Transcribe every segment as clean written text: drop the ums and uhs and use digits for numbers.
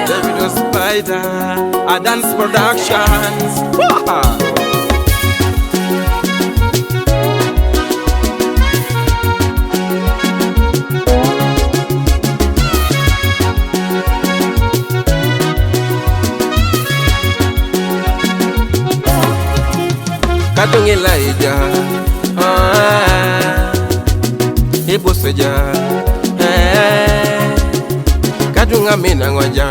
Davido Spider, a dance productions. Kadung Elijah, Ibu saja, Kadung Amina ngoja,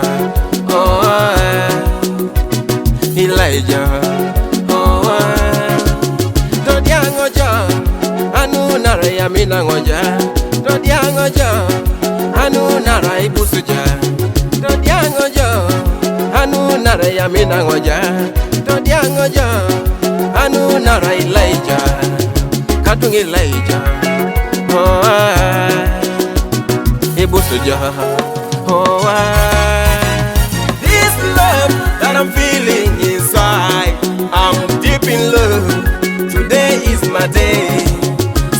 Elijah, Dodia ngoja, anu narai Amina ngoja, Dodia ngoja, anu narai Ibu saja, Dodia ngoja, anu narai Amina ngoja, Dodia ngoja, anu narai Elijah, Kadung Elijah, Ibu saja, this love that I'm feeling inside, I'm deep in love. Today is my day,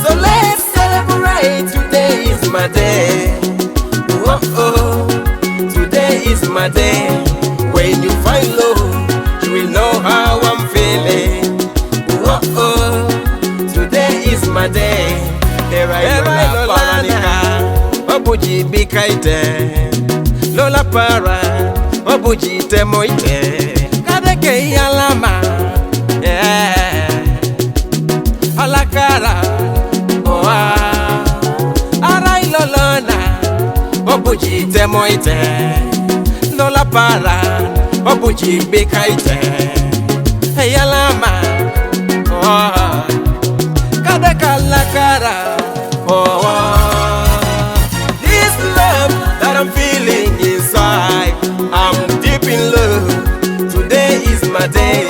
so let's celebrate. Today is my day. Oh, oh. Today is my day. When you find love, you will know how I'm feeling. Oh, oh. Today is my day. ERAI Lola Obuji bikaite Lola para Obuji temoite Kadeke yalama Alakara Oa Arai lolona Obuji temoite Lola para Obuji bikaite Yalama Oa Kadeka lakara this love that I'm feeling inside, I'm deep in love. Today is my day,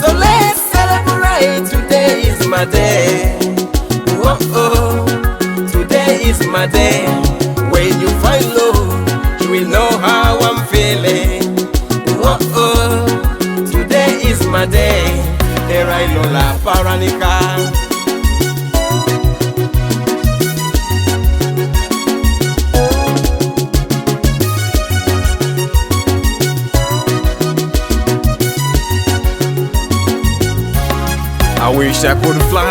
so let's celebrate. Today is my day. Oh, oh. Today is my day. When you find love, you will know how I'm feeling. Oh, oh. Today is my day. ERAI Lola Paranika. I wish I could fly,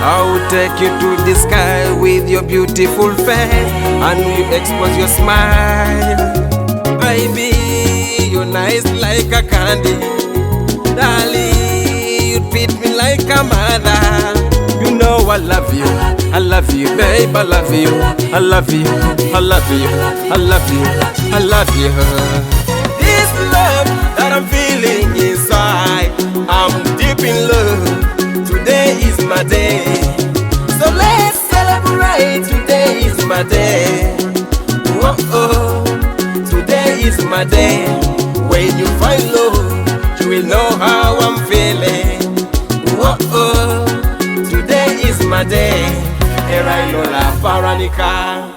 I would take you to the sky with your beautiful face, and you expose your smile. Baby, you're nice like a candy. Darling, you treat me like a mother. You know I love you, babe, I love you, I love you, I love you, I love you, I love you. This love that I'm feeling inside, I'm deep in love. Today is my day, so let's celebrate. Today is my day. Oh, oh. Today is my day. When you find love, you will know how I'm feeling. Oh, oh. Today is my day. ERAI Lola Paranika.